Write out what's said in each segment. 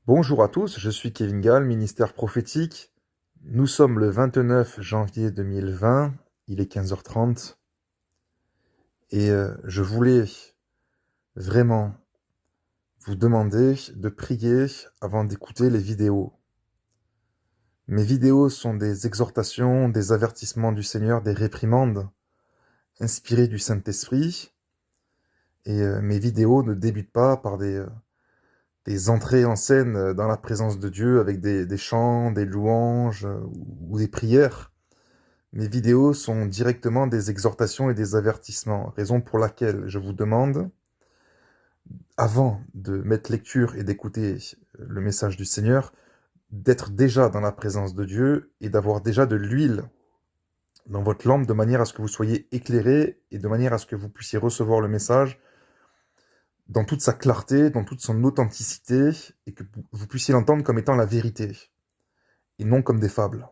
Bonjour à tous, je suis Kevin Gall, ministère prophétique. Nous sommes le 29 janvier 2020, il est 15h30 et je voulais vraiment vous demander de prier avant d'écouter les vidéos. Mes vidéos sont des exhortations, des avertissements du Seigneur, des réprimandes inspirées du Saint-Esprit et mes vidéos ne débutent pas par des entrées en scène dans la présence de Dieu avec des chants, des louanges ou des prières. Mes vidéos sont directement des exhortations et des avertissements, raison pour laquelle je vous demande, avant de mettre lecture et d'écouter le message du Seigneur, d'être déjà dans la présence de Dieu et d'avoir déjà de l'huile dans votre lampe de manière à ce que vous soyez éclairé et de manière à ce que vous puissiez recevoir le message dans toute sa clarté, dans toute son authenticité et que vous puissiez l'entendre comme étant la vérité et non comme des fables.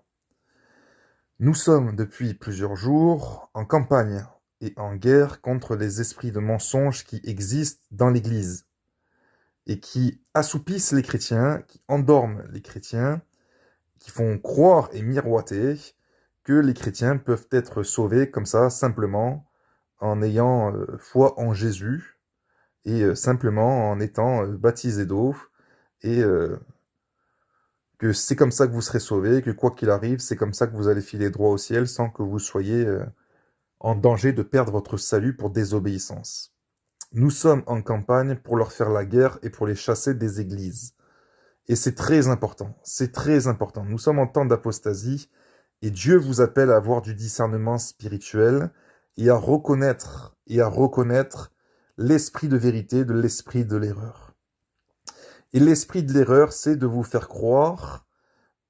Nous sommes depuis plusieurs jours en campagne et en guerre contre les esprits de mensonges qui existent dans l'Église et qui assoupissent les chrétiens, qui endorment les chrétiens, qui font croire et miroiter que les chrétiens peuvent être sauvés comme ça, simplement, en ayant foi en Jésus et simplement en étant baptisés d'eau et que c'est comme ça que vous serez sauvés, que quoi qu'il arrive, c'est comme ça que vous allez filer droit au ciel sans que vous soyez en danger de perdre votre salut pour désobéissance. Nous sommes en campagne pour leur faire la guerre et pour les chasser des églises. Et c'est très important, c'est très important. Nous sommes en temps d'apostasie et Dieu vous appelle à avoir du discernement spirituel et à reconnaître l'esprit de vérité de l'esprit de l'erreur. Et l'esprit de l'erreur, c'est de vous faire croire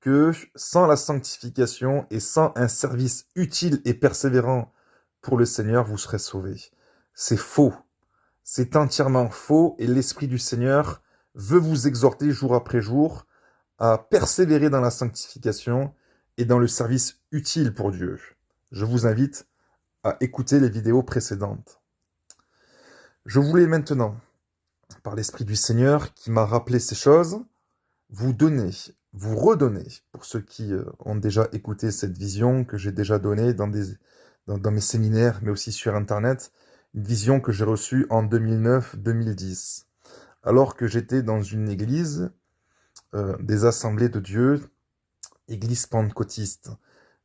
que sans la sanctification et sans un service utile et persévérant pour le Seigneur, vous serez sauvés. C'est faux. C'est entièrement faux et l'Esprit du Seigneur veut vous exhorter jour après jour à persévérer dans la sanctification et dans le service utile pour Dieu. Je vous invite à écouter les vidéos précédentes. Je voulais maintenant, par l'Esprit du Seigneur qui m'a rappelé ces choses, vous donner, vous redonner, pour ceux qui ont déjà écouté cette vision que j'ai déjà donnée dans mes séminaires, mais aussi sur Internet, une vision que j'ai reçue en 2009-2010, alors que j'étais dans une église, des assemblées de Dieu, église pentecôtiste.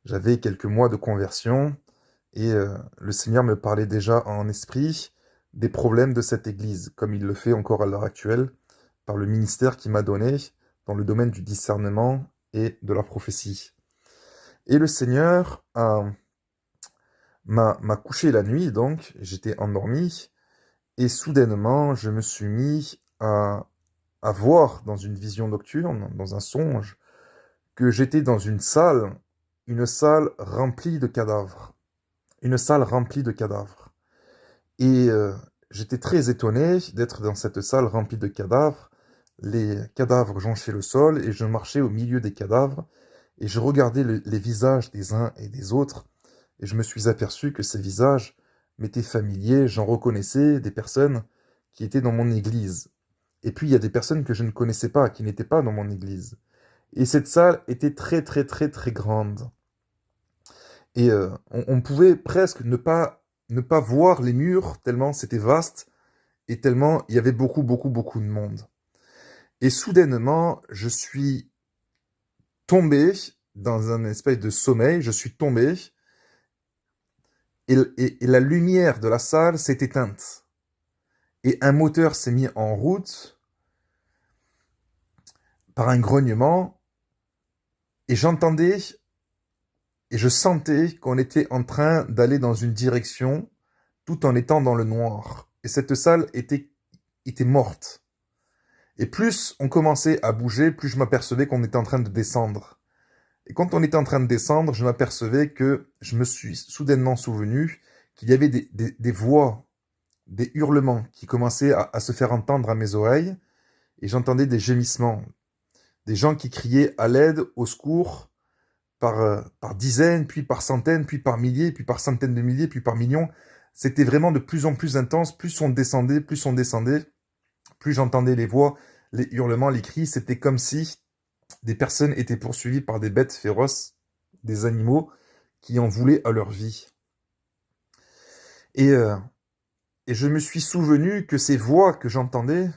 J'avais quelques mois de conversion et le Seigneur me parlait déjà en esprit des problèmes de cette église, comme il le fait encore à l'heure actuelle, par le ministère qu'il m'a donné dans le domaine du discernement et de la prophétie. Et le Seigneur m'a couché la nuit, donc j'étais endormi, et soudainement je me suis mis à voir dans une vision nocturne, dans un songe, que j'étais dans une salle remplie de cadavres. Une salle remplie de cadavres. Et j'étais très étonné d'être dans cette salle remplie de cadavres. Les cadavres jonchaient le sol et je marchais au milieu des cadavres et je regardais les visages des uns et des autres et je me suis aperçu que ces visages m'étaient familiers, j'en reconnaissais des personnes qui étaient dans mon église. Et puis il y a des personnes que je ne connaissais pas, qui n'étaient pas dans mon église. Et cette salle était très très très très grande. Et on pouvait presque ne pas voir les murs tellement c'était vaste et tellement il y avait beaucoup beaucoup beaucoup de monde. Et soudainement, je suis tombé dans un espèce de sommeil, je suis tombé et la lumière de la salle s'est éteinte. Et un moteur s'est mis en route par un grognement et j'entendais et je sentais qu'on était en train d'aller dans une direction tout en étant dans le noir. Et cette salle était morte. Et plus on commençait à bouger, plus je m'apercevais qu'on était en train de descendre. Et quand on était en train de descendre, je m'apercevais que je me suis soudainement souvenu qu'il y avait des voix, des hurlements qui commençaient à se faire entendre à mes oreilles, et j'entendais des gémissements, des gens qui criaient à l'aide, au secours, par dizaines, puis par centaines, puis par milliers, puis par centaines de milliers, puis par millions. C'était vraiment de plus en plus intense, plus on descendait, plus j'entendais les voix, les hurlements, les cris, c'était comme si des personnes étaient poursuivies par des bêtes féroces, des animaux qui en voulaient à leur vie. Et je me suis souvenu que ces voix que j'entendais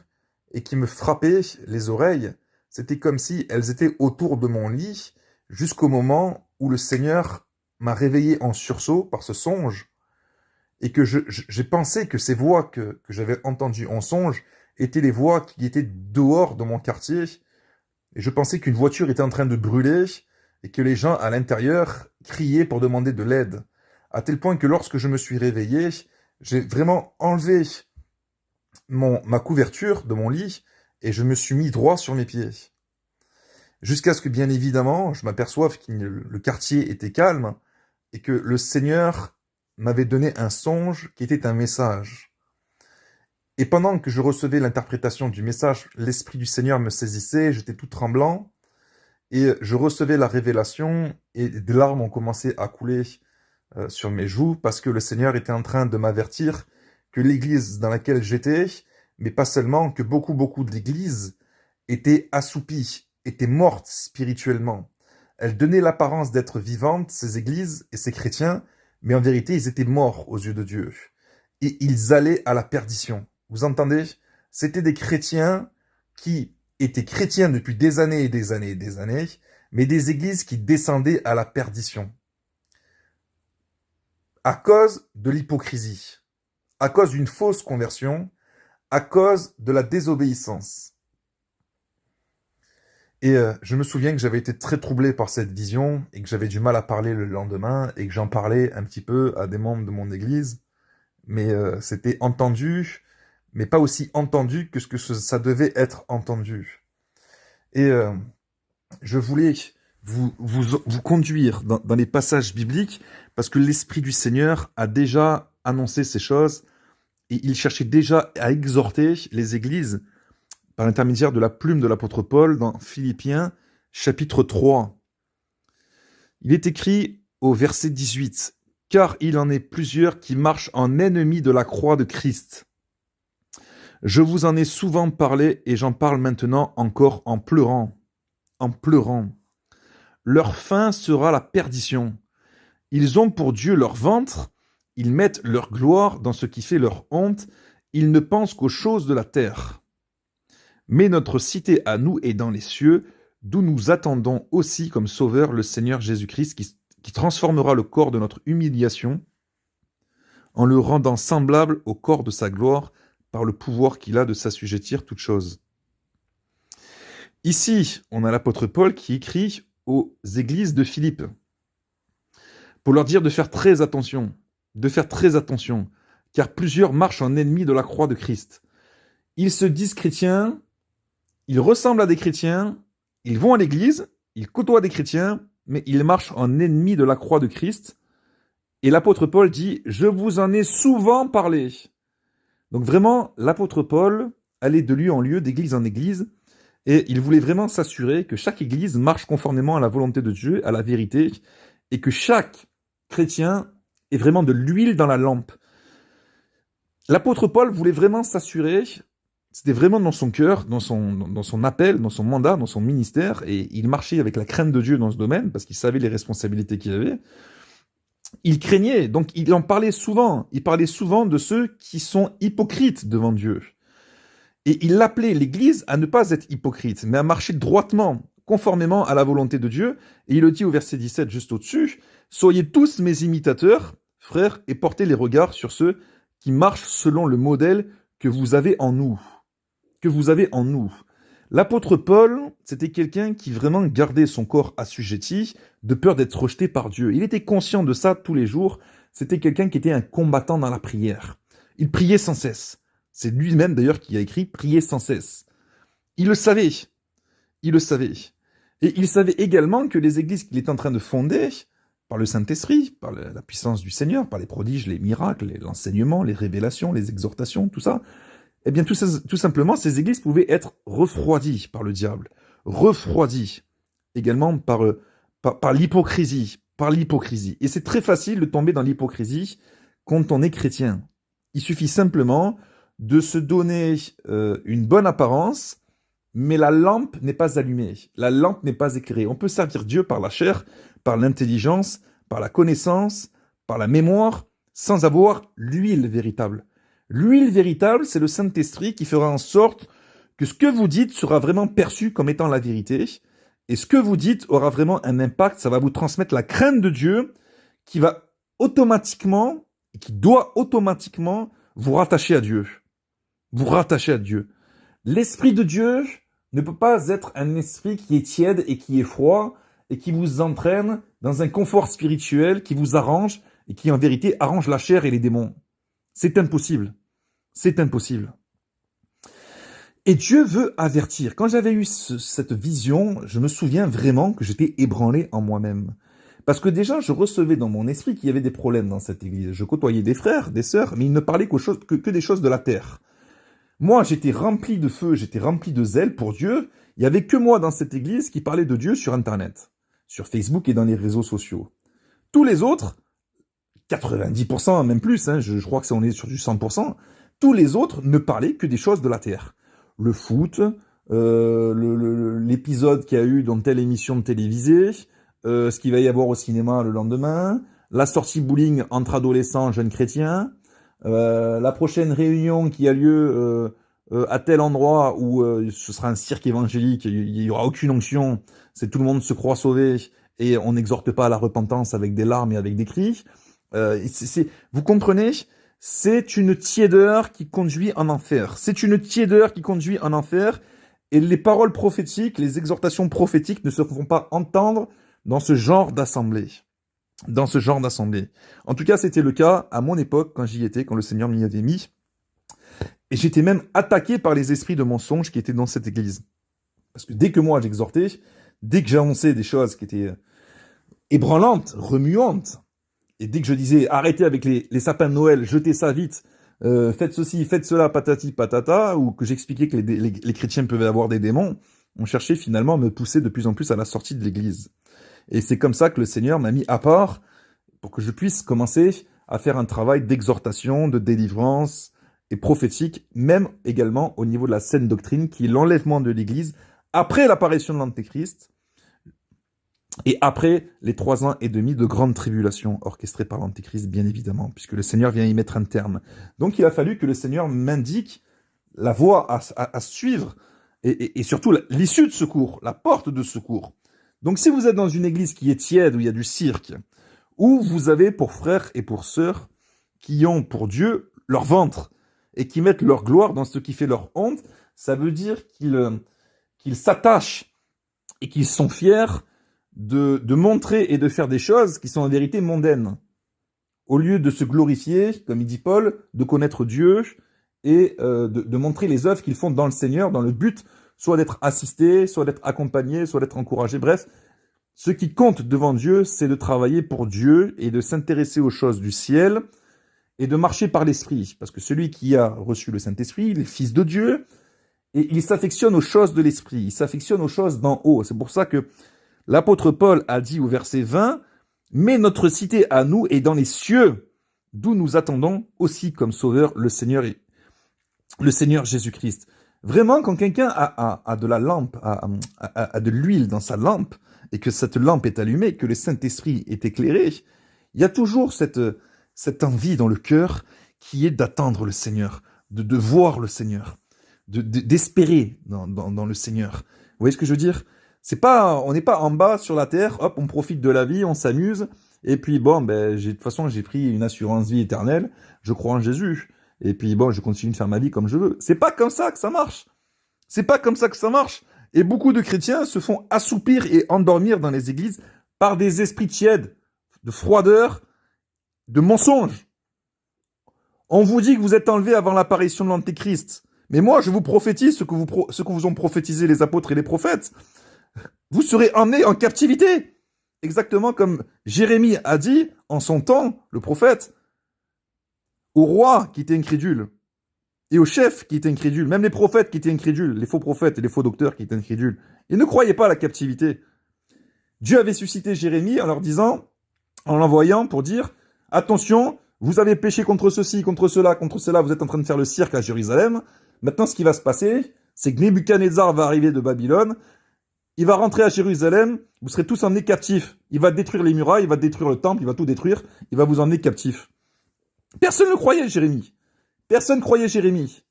et qui me frappaient les oreilles, c'était comme si elles étaient autour de mon lit jusqu'au moment où le Seigneur m'a réveillé en sursaut par ce songe et que j'ai pensé que ces voix que j'avais entendues en songe étaient les voix qui étaient dehors de mon quartier et je pensais qu'une voiture était en train de brûler et que les gens à l'intérieur criaient pour demander de l'aide. À tel point que lorsque je me suis réveillé, j'ai vraiment enlevé ma couverture de mon lit et je me suis mis droit sur mes pieds. Jusqu'à ce que, bien évidemment, je m'aperçoive que le quartier était calme et que le Seigneur m'avait donné un songe qui était un message. Et pendant que je recevais l'interprétation du message, l'Esprit du Seigneur me saisissait, j'étais tout tremblant et je recevais la révélation et des larmes ont commencé à couler sur mes joues parce que le Seigneur était en train de m'avertir que l'église dans laquelle j'étais, mais pas seulement, que beaucoup d'églises étaient assoupies, étaient mortes spirituellement. Elles donnaient l'apparence d'être vivantes, ces églises et ces chrétiens, mais en vérité, ils étaient morts aux yeux de Dieu. Et ils allaient à la perdition. Vous entendez? C'était des chrétiens qui étaient chrétiens depuis des années et des années et des années, mais des églises qui descendaient à la perdition. À cause de l'hypocrisie, à cause d'une fausse conversion, à cause de la désobéissance. Et je me souviens que j'avais été très troublé par cette vision et que j'avais du mal à parler le lendemain et que j'en parlais un petit peu à des membres de mon église, mais c'était entendu, mais pas aussi entendu que ce que ça devait être entendu. Et je voulais vous conduire dans les passages bibliques parce que l'Esprit du Seigneur a déjà annoncé ces choses et il cherchait déjà à exhorter les églises par l'intermédiaire de la plume de l'apôtre Paul dans Philippiens chapitre 3. Il est écrit au verset 18 « Car il en est plusieurs qui marchent en ennemis de la croix de Christ. Je vous en ai souvent parlé et j'en parle maintenant encore en pleurant. En pleurant. Leur fin sera la perdition. Ils ont pour Dieu leur ventre, ils mettent leur gloire dans ce qui fait leur honte, ils ne pensent qu'aux choses de la terre. Mais notre cité à nous est dans les cieux, d'où nous attendons aussi comme sauveur le Seigneur Jésus-Christ qui transformera le corps de notre humiliation en le rendant semblable au corps de sa gloire par le pouvoir qu'il a de s'assujettir toutes choses. » Ici, on a l'apôtre Paul qui écrit aux églises de Philippe pour leur dire de faire très attention, car plusieurs marchent en ennemis de la croix de Christ. Ils se disent chrétiens, ils ressemblent à des chrétiens, ils vont à l'église, ils côtoient des chrétiens, mais ils marchent en ennemis de la croix de Christ. Et l'apôtre Paul dit « Je vous en ai souvent parlé ». Donc vraiment, l'apôtre Paul allait de lieu en lieu, d'église en église, et il voulait vraiment s'assurer que chaque église marche conformément à la volonté de Dieu, à la vérité, et que chaque chrétien ait vraiment de l'huile dans la lampe. L'apôtre Paul voulait vraiment s'assurer, c'était vraiment dans son cœur, dans son appel, dans son mandat, dans son ministère, et il marchait avec la crainte de Dieu dans ce domaine, parce qu'il savait les responsabilités qu'il avait. Il craignait, donc il en parlait souvent. Il parlait souvent de ceux qui sont hypocrites devant Dieu. Et il appelait l'Église à ne pas être hypocrite, mais à marcher droitement, conformément à la volonté de Dieu. Et il le dit au verset 17, juste au-dessus, « Soyez tous mes imitateurs, frères, et portez les regards sur ceux qui marchent selon le modèle que vous avez en nous. » Que vous avez en nous. L'apôtre Paul, c'était quelqu'un qui vraiment gardait son corps assujetti de peur d'être rejeté par Dieu. Il était conscient de ça tous les jours. C'était quelqu'un qui était un combattant dans la prière. Il priait sans cesse. C'est lui-même d'ailleurs qui a écrit « Prier sans cesse ». Il le savait. Il le savait. Et il savait également que les églises qu'il était en train de fonder, par le Saint-Esprit, par la puissance du Seigneur, par les prodiges, les miracles, l'enseignement, les révélations, les exhortations, tout ça, eh bien, tout simplement, ces églises pouvaient être refroidies par le diable, refroidies également par l'hypocrisie, Et c'est très facile de tomber dans l'hypocrisie quand on est chrétien. Il suffit simplement de se donner une bonne apparence mais la lampe n'est pas allumée, la lampe n'est pas éclairée. On peut servir Dieu par la chair, par l'intelligence, par la connaissance, par la mémoire, sans avoir l'huile véritable. L'huile véritable, c'est le Saint-Esprit qui fera en sorte que ce que vous dites sera vraiment perçu comme étant la vérité, et ce que vous dites aura vraiment un impact, ça va vous transmettre la crainte de Dieu, qui va automatiquement, qui doit automatiquement vous rattacher à Dieu. Vous rattacher à Dieu. L'Esprit de Dieu ne peut pas être un esprit qui est tiède et qui est froid et qui vous entraîne dans un confort spirituel qui vous arrange et qui en vérité arrange la chair et les démons. C'est impossible. C'est impossible. Et Dieu veut avertir. Quand j'avais eu cette vision, je me souviens vraiment que j'étais ébranlé en moi-même. Parce que déjà, je recevais dans mon esprit qu'il y avait des problèmes dans cette église. Je côtoyais des frères, des sœurs, mais ils ne parlaient que des choses de la terre. Moi, j'étais rempli de feu, j'étais rempli de zèle pour Dieu. Il n'y avait que moi dans cette église qui parlait de Dieu sur Internet, sur Facebook et dans les réseaux sociaux. Tous les autres, 90%, même plus, hein, je crois que on est sur du 100%, tous les autres ne parlaient que des choses de la terre. Le foot, l'épisode qu'il y a eu dans telle émission télévisée, ce qu'il va y avoir au cinéma le lendemain, la sortie bowling entre adolescents, jeunes chrétiens, la prochaine réunion qui a lieu à tel endroit où ce sera un cirque évangélique, il n'y aura aucune onction, c'est tout le monde se croit sauvé et on n'exhorte pas à la repentance avec des larmes et avec des cris. Vous comprenez ? C'est une tiédeur qui conduit en enfer. C'est une tiédeur qui conduit en enfer et les paroles prophétiques, les exhortations prophétiques ne se font pas entendre dans ce genre d'assemblée. Dans ce genre d'assemblée. En tout cas, c'était le cas à mon époque, quand j'y étais, quand le Seigneur m'y avait mis. Et j'étais même attaqué par les esprits de mensonge qui étaient dans cette église. Parce que dès que moi j'exhortais, dès que j'annonçais des choses qui étaient ébranlantes, remuantes, et dès que je disais arrêtez avec les sapins de Noël, jetez ça vite, faites ceci, faites cela, patati patata, ou que j'expliquais que les chrétiens peuvent avoir des démons, on cherchait finalement à me pousser de plus en plus à la sortie de l'église. Et c'est comme ça que le Seigneur m'a mis à part pour que je puisse commencer à faire un travail d'exhortation, de délivrance et prophétique, même également au niveau de la saine doctrine, qui est l'enlèvement de l'Église après l'apparition de l'Antéchrist et après les 3 ans et demi de grande tribulation orchestrée par l'Antéchrist, bien évidemment, puisque le Seigneur vient y mettre un terme. Donc il a fallu que le Seigneur m'indique la voie à suivre et surtout l'issue de secours, la porte de secours. Donc si vous êtes dans une église qui est tiède, où il y a du cirque, où vous avez pour frères et pour sœurs qui ont pour Dieu leur ventre et qui mettent leur gloire dans ce qui fait leur honte, ça veut dire qu'ils s'attachent et qu'ils sont fiers de montrer et de faire des choses qui sont en vérité mondaines. Au lieu de se glorifier, comme il dit Paul, de connaître Dieu et de montrer les œuvres qu'ils font dans le Seigneur, dans le but soit d'être assisté, soit d'être accompagné, soit d'être encouragé. Bref, ce qui compte devant Dieu, c'est de travailler pour Dieu et de s'intéresser aux choses du ciel et de marcher par l'Esprit. Parce que celui qui a reçu le Saint-Esprit, il est fils de Dieu et il s'affectionne aux choses de l'Esprit, il s'affectionne aux choses d'en haut. C'est pour ça que l'apôtre Paul a dit au verset 20, « Mais notre cité à nous est dans les cieux, d'où nous attendons aussi comme sauveur le Seigneur Jésus-Christ. » Vraiment, quand quelqu'un a de la lampe, a de l'huile dans sa lampe, et que cette lampe est allumée, que le Saint-Esprit est éclairé, il y a toujours cette envie dans le cœur qui est d'attendre le Seigneur, de voir le Seigneur, d'espérer dans le Seigneur. Vous voyez ce que je veux dire ? On n'est pas en bas sur la terre, hop, on profite de la vie, on s'amuse, et puis bon, de toute façon, j'ai pris une assurance vie éternelle, je crois en Jésus. Et puis bon, je continue de faire ma vie comme je veux. C'est pas comme ça que ça marche. C'est pas comme ça que ça marche. Et beaucoup de chrétiens se font assoupir et endormir dans les églises par des esprits tièdes, de froideur, de mensonges. On vous dit que vous êtes enlevés avant l'apparition de l'Antéchrist. Mais moi, je vous prophétise ce que vous ont prophétisé les apôtres et les prophètes. Vous serez emmenés en captivité. Exactement comme Jérémie a dit en son temps, le prophète, au roi qui était incrédule, et au chef qui était incrédule, même les prophètes qui étaient incrédules, les faux prophètes et les faux docteurs qui étaient incrédules. Ils ne croyaient pas à la captivité. Dieu avait suscité Jérémie en leur disant, en l'envoyant pour dire, attention, vous avez péché contre ceci, contre cela, vous êtes en train de faire le cirque à Jérusalem. Maintenant, ce qui va se passer, c'est que Nebuchadnezzar va arriver de Babylone, il va rentrer à Jérusalem, vous serez tous emmenés captifs. Il va détruire les murailles, il va détruire le temple, il va tout détruire, il va vous emmener captifs. Personne ne croyait Jérémie. Personne ne croyait Jérémie.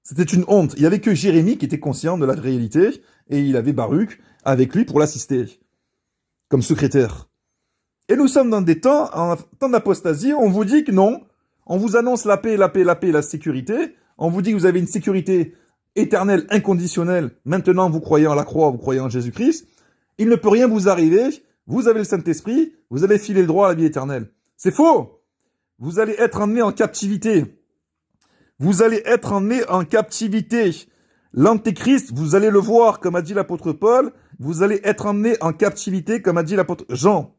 C'était une honte. Il n'y avait que Jérémie qui était conscient de la réalité, et il avait Baruch avec lui pour l'assister, comme secrétaire. Et nous sommes dans des temps, en temps d'apostasie, on vous dit que non, on vous annonce la paix, la paix, la paix, la sécurité, on vous dit que vous avez une sécurité éternelle, inconditionnelle, maintenant vous croyez en la croix, vous croyez en Jésus-Christ, il ne peut rien vous arriver, vous avez le Saint-Esprit, vous avez filé le droit à la vie éternelle. C'est faux. Vous allez être emmenés en captivité. Vous allez être emmenés en captivité. L'Antéchrist, vous allez le voir, comme a dit l'apôtre Paul, vous allez être emmenés en captivité, comme a dit l'apôtre Jean.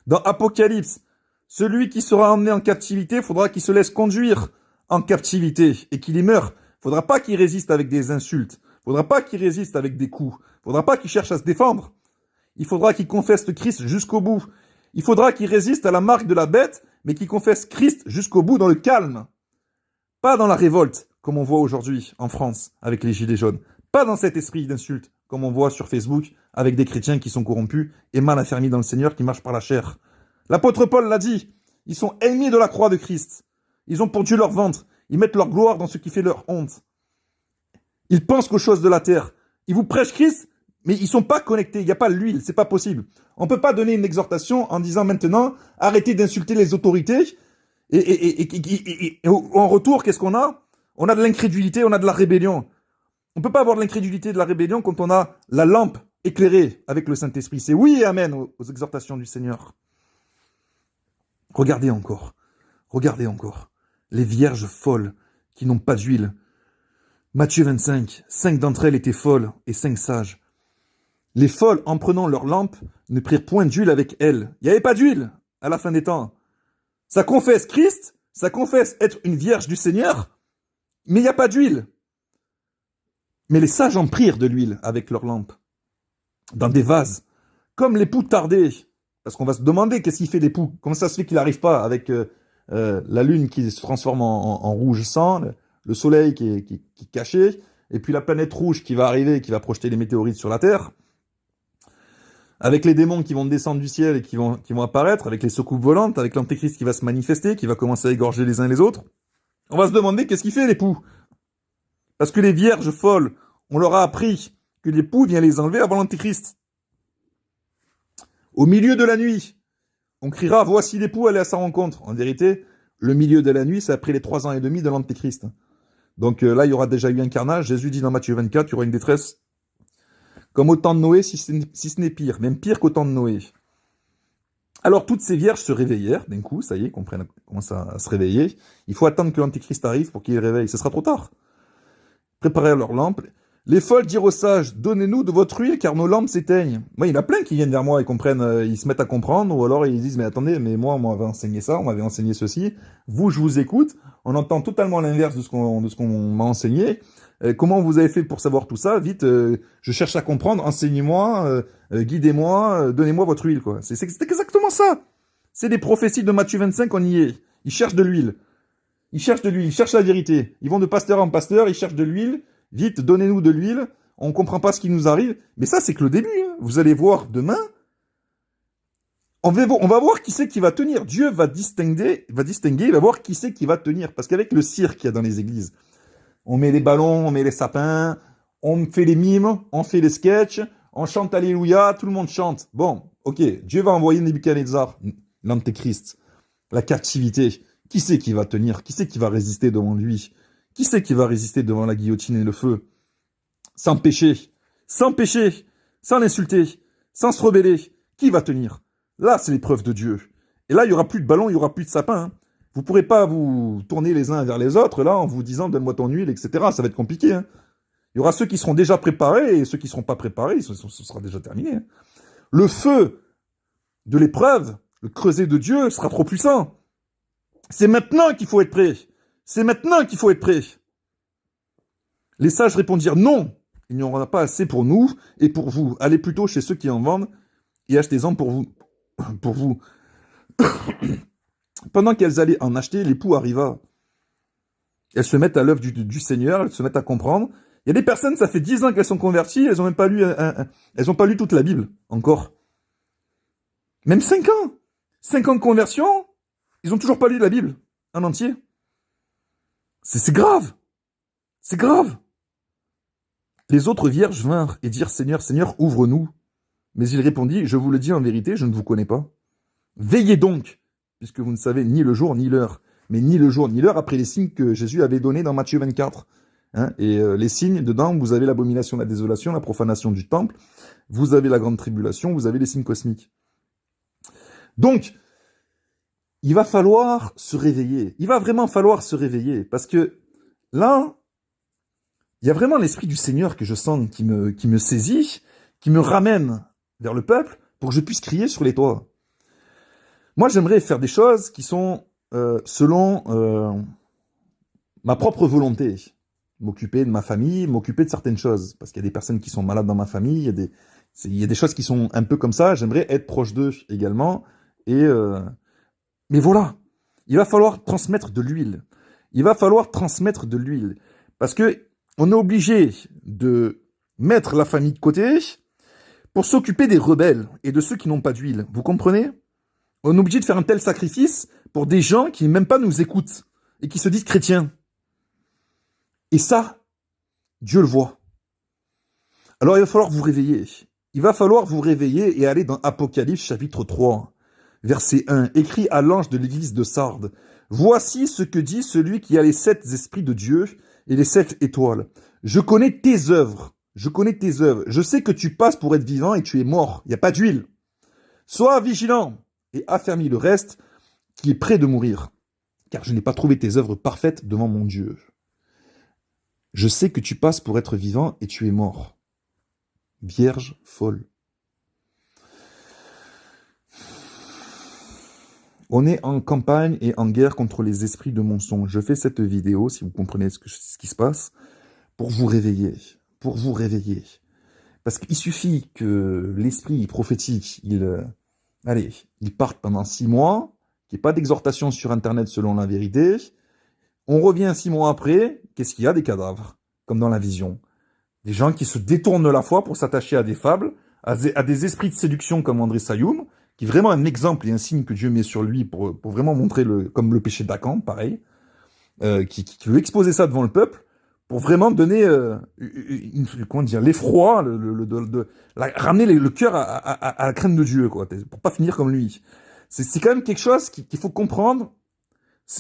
Dans Apocalypse, celui qui sera emmené en captivité, faudra qu'il se laisse conduire en captivité et qu'il y meure. Faudra pas qu'il résiste avec des insultes. Faudra pas qu'il résiste avec des coups. Faudra pas qu'il cherche à se défendre. Il faudra qu'il confesse Christ jusqu'au bout. Il faudra qu'il résiste à la marque de la bête, mais qu'il confesse Christ jusqu'au bout dans le calme. Pas dans la révolte, comme on voit aujourd'hui en France avec les gilets jaunes. Pas dans cet esprit d'insulte, comme on voit sur Facebook avec des chrétiens qui sont corrompus et mal affermis dans le Seigneur qui marchent par la chair. L'apôtre Paul l'a dit, ils sont ennemis de la croix de Christ. Ils ont pour Dieu leur ventre. Ils mettent leur gloire dans ce qui fait leur honte. Ils pensent qu'aux choses de la terre. Ils vous prêchent Christ, mais ils sont pas connectés. Il n'y a pas l'huile, c'est pas possible. On peut pas donner une exhortation en disant maintenant, arrêtez d'insulter les autorités. Et en retour, qu'est-ce qu'on a? On a de l'incrédulité, on a de la rébellion. On peut pas avoir de l'incrédulité et de la rébellion quand on a la lampe éclairée avec le Saint-Esprit. C'est oui et amen aux exhortations du Seigneur. Regardez encore. Regardez encore. Les vierges folles qui n'ont pas d'huile. Matthieu 25, 5 d'entre elles étaient folles et 5 sages. Les folles, en prenant leur lampe, ne prirent point d'huile avec elles. Il n'y avait pas d'huile à la fin des temps. Ça confesse Christ, ça confesse être une vierge du Seigneur, mais il n'y a pas d'huile. Mais les sages en prirent de l'huile avec leur lampe, dans des vases, comme l'époux tardé. Parce qu'on va se demander qu'est-ce qu'il fait l'époux. Comment ça se fait qu'il n'arrive pas avec la lune qui se transforme en rouge sang, le soleil qui est caché, et puis la planète rouge qui va arriver, qui va projeter les météorites sur la Terre, avec les démons qui vont descendre du ciel et qui vont apparaître, avec les soucoupes volantes, avec l'antéchrist qui va se manifester, qui va commencer à égorger les uns les autres. On va se demander qu'est-ce qu'il fait l'époux. Parce que les vierges folles, on leur a appris que l'époux vient les enlever avant l'antéchrist. Au milieu de la nuit, on criera « Voici l'époux, allez à sa rencontre ». En vérité, le milieu de la nuit, c'est après les 3 ans et demi de l'antéchrist. Donc là, il y aura déjà eu un carnage. Jésus dit dans Matthieu 24, il y aura une détresse comme au temps de Noé, si ce n'est pire, même pire qu'au temps de Noé. Alors toutes ces vierges se réveillèrent, d'un coup, ça y est, commencent à se réveiller. Il faut attendre que l'antéchrist arrive pour qu'il les réveille, ce sera trop tard. Préparèrent leurs lampes. Les folles dirent aux sages, donnez-nous de votre huile, car nos lampes s'éteignent. Moi, il y en a plein qui viennent vers moi et comprennent, ils se mettent à comprendre, ou alors ils disent, mais attendez, mais moi, on m'avait enseigné ça, on m'avait enseigné ceci. Vous, je vous écoute. On entend totalement l'inverse de ce qu'on m'a enseigné. Comment vous avez fait pour savoir tout ça? Vite, je cherche à comprendre, enseignez-moi, guidez-moi, donnez-moi votre huile, quoi. C'est exactement ça. C'est des prophéties de Matthieu 25, on y est. Ils cherchent de l'huile. Ils cherchent de l'huile, ils cherchent la vérité. Ils vont de pasteur en pasteur, ils cherchent de l'huile. Vite, donnez-nous de l'huile. On comprend pas ce qui nous arrive. Mais ça, c'est que le début. Hein. Vous allez voir demain. On va voir qui c'est qui va tenir. Dieu va distinguer, il va voir qui c'est qui va tenir. Parce qu'avec le cirque qu'il y a dans les églises, on met les ballons, on met les sapins, on fait les mimes, on fait les sketchs, on chante Alléluia, tout le monde chante. Bon, ok, Dieu va envoyer Nebuchadnezzar, l'antéchrist, la captivité. Qui c'est qui va tenir? Qui c'est qui va résister devant lui? Qui c'est qui va résister devant la guillotine et le feu? Sans péché, sans l'insulter, sans se rebeller. Qui va tenir? Là, c'est l'épreuve de Dieu. Et là, il n'y aura plus de ballons, il n'y aura plus de sapins. Hein. Vous ne pourrez pas vous tourner les uns vers les autres, là, en vous disant « donne-moi ton huile », etc. Ça va être compliqué. Hein. Il y aura ceux qui seront déjà préparés et ceux qui ne seront pas préparés, ce sera déjà terminé. Hein. Le feu de l'épreuve, le creuset de Dieu, sera trop puissant. C'est maintenant qu'il faut être prêt. C'est maintenant qu'il faut être prêt. Les sages répondirent « Non, il n'y en aura pas assez pour nous et pour vous. Allez plutôt chez ceux qui en vendent et achetez-en pour vous. » Pour vous. Pendant qu'elles allaient en acheter, l'époux arriva. Elles se mettent à l'œuvre du Seigneur, elles se mettent à comprendre. Il y a des personnes, ça fait 10 ans qu'elles sont converties, elles ont même pas lu elles ont pas lu toute la Bible, encore. Même 5 ans. 5 ans de conversion, ils ont toujours pas lu la Bible, en entier. C'est grave. C'est grave. Les autres vierges vinrent et dirent, Seigneur, Seigneur, ouvre-nous. Mais il répondit, je vous le dis en vérité, je ne vous connais pas. Veillez donc, puisque vous ne savez ni le jour ni l'heure. Mais ni le jour ni l'heure après les signes que Jésus avait donnés dans Matthieu 24. Hein, et les signes, dedans, vous avez l'abomination, la désolation, la profanation du temple, vous avez la grande tribulation, vous avez les signes cosmiques. Donc, il va falloir se réveiller. Il va vraiment falloir se réveiller. Parce que là, il y a vraiment l'esprit du Seigneur que je sens qui me saisit, qui me ramène vers le peuple pour que je puisse crier sur les toits. Moi, j'aimerais faire des choses qui sont selon ma propre volonté. M'occuper de ma famille, m'occuper de certaines choses. Parce qu'il y a des personnes qui sont malades dans ma famille, il y a des choses qui sont un peu comme ça. J'aimerais être proche d'eux également. Mais voilà, il va falloir transmettre de l'huile. Il va falloir transmettre de l'huile. Parce que on est obligé de mettre la famille de côté pour s'occuper des rebelles et de ceux qui n'ont pas d'huile. Vous comprenez? On est obligé de faire un tel sacrifice pour des gens qui même pas nous écoutent et qui se disent chrétiens. Et ça, Dieu le voit. Alors il va falloir vous réveiller. Il va falloir vous réveiller et aller dans Apocalypse chapitre 3, verset 1, écrit à l'ange de l'église de Sardes. Voici ce que dit celui qui a les 7 esprits de Dieu et les 7 étoiles. Je connais tes œuvres. Je connais tes œuvres. Je sais que tu passes pour être vivant et tu es mort. Il n'y a pas d'huile. Sois vigilant et affermis le reste qui est prêt de mourir. Car je n'ai pas trouvé tes œuvres parfaites devant mon Dieu. Je sais que tu passes pour être vivant et tu es mort. Vierge folle. On est en campagne et en guerre contre les esprits de mensonge. Je fais cette vidéo, si vous comprenez ce qui se passe, pour vous réveiller. Pour vous réveiller. Parce qu'il suffit que l'esprit prophétique, il parte pendant 6 mois, qu'il n'y ait pas d'exhortation sur Internet selon la vérité. On revient 6 mois après, qu'est-ce qu'il y a? Des cadavres, comme dans la vision. Des gens qui se détournent la foi pour s'attacher à des fables, à des esprits de séduction comme André Sayoum, qui est vraiment un exemple et un signe que Dieu met sur lui pour vraiment montrer comme le péché d'Akan, pareil, qui veut exposer ça devant le peuple, pour vraiment donner, l'effroi, ramener le cœur à la crainte de Dieu, quoi, pour pas finir comme lui. C'est quand même quelque chose qu'il faut comprendre.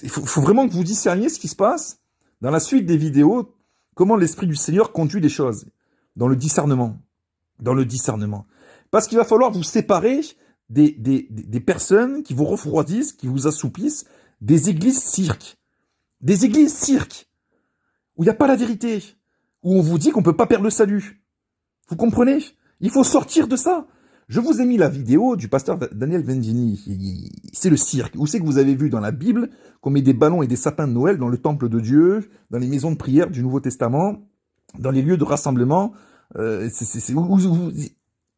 Il faut vraiment que vous discerniez ce qui se passe dans la suite des vidéos, comment l'Esprit du Seigneur conduit les choses, dans le discernement. Dans le discernement. Parce qu'il va falloir vous séparer des personnes qui vous refroidissent, qui vous assoupissent, des églises cirques. Des églises cirques, où il n'y a pas la vérité, où on vous dit qu'on ne peut pas perdre le salut. Vous comprenez? Il faut sortir de ça. Je vous ai mis la vidéo du pasteur Daniel Vendini. C'est le cirque. Où c'est que vous avez vu dans la Bible qu'on met des ballons et des sapins de Noël dans le temple de Dieu, dans les maisons de prière du Nouveau Testament, dans les lieux de rassemblement.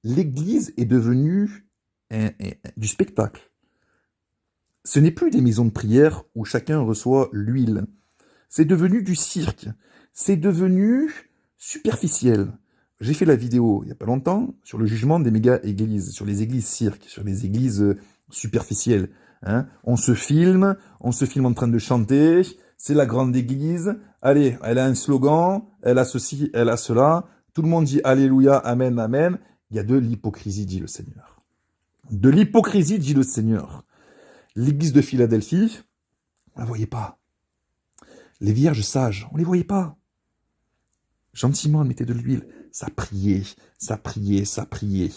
L'Église est devenue du spectacle. Ce n'est plus des maisons de prière où chacun reçoit l'huile. C'est devenu du cirque. C'est devenu superficiel. J'ai fait la vidéo il n'y a pas longtemps sur le jugement des méga-églises, sur les églises cirques, sur les églises superficielles. Hein. On se filme en train de chanter, c'est la grande église, allez, elle a un slogan, elle a ceci, elle a cela, tout le monde dit Alléluia, Amen, Amen. Il y a de l'hypocrisie, dit le Seigneur. De l'hypocrisie, dit le Seigneur. L'église de Philadelphie, on ne la voyait pas. Les vierges sages, on ne les voyait pas. Gentiment, elles mettaient de l'huile. Ça priait, ça priait, ça priait.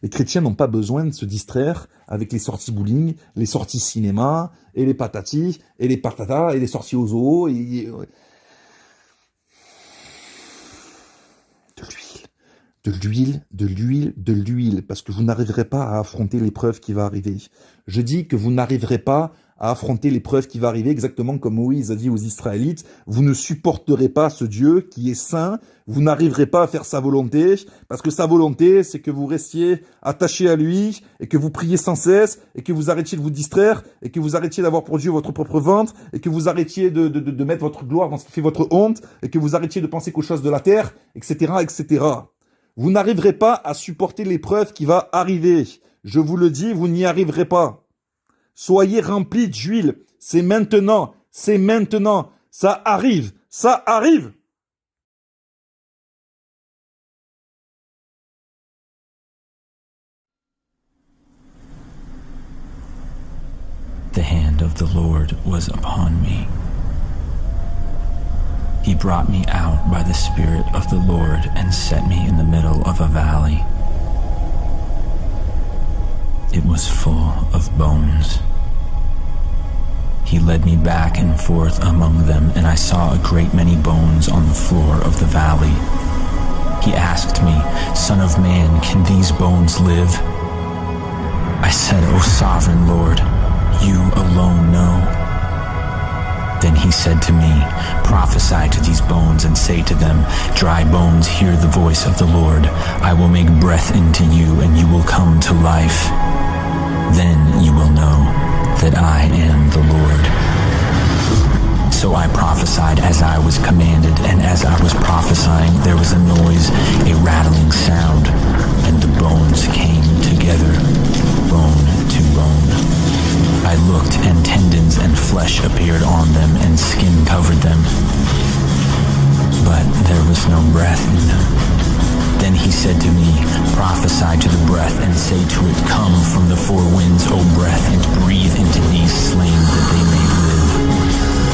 Les chrétiens n'ont pas besoin de se distraire avec les sorties bowling, les sorties cinéma, et les patatis, et les patatas, et les sorties au zoo. De l'huile, de l'huile, de l'huile, parce que vous n'arriverez pas à affronter l'épreuve qui va arriver. Je dis que vous n'arriverez pas à affronter l'épreuve qui va arriver, exactement comme Moïse a dit aux Israélites, vous ne supporterez pas ce Dieu qui est saint, vous n'arriverez pas à faire sa volonté, parce que sa volonté, c'est que vous restiez attachés à lui, et que vous priez sans cesse, et que vous arrêtiez de vous distraire, et que vous arrêtiez d'avoir pour Dieu votre propre ventre, et que vous arrêtiez de mettre votre gloire dans ce qui fait votre honte, et que vous arrêtiez de penser qu'aux choses de la terre, etc., etc. Vous n'arriverez pas à supporter l'épreuve qui va arriver. Je vous le dis, vous n'y arriverez pas. Soyez remplis d'huile. C'est maintenant. C'est maintenant. Ça arrive. Ça arrive. The hand of the Lord was upon me. He brought me out by the Spirit of the Lord and set me in the middle of a valley. It was full of bones. He led me back and forth among them, and I saw a great many bones on the floor of the valley. He asked me, Son of man, can these bones live? I said, O sovereign Lord, you alone know. Then he said to me, Prophesy to these bones and say to them, Dry bones, hear the voice of the Lord. I will make breath into you, and you will come to life. Then you will know that I am the Lord. So I prophesied as I was commanded, and as I was prophesying, there was a noise, a rattling sound, and the bones came together, bone to bone. I looked, and tendons and flesh appeared on them, and skin covered them. But there was no breath in them. Then he said to me, Prophesy to the breath, and say to it, Come from the four winds, O breath, and breathe into these slain, that they may live.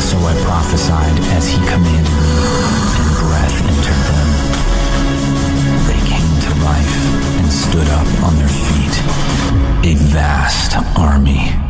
So I prophesied as he commanded me, and breath entered them. They came to life and stood up on their feet, a vast army.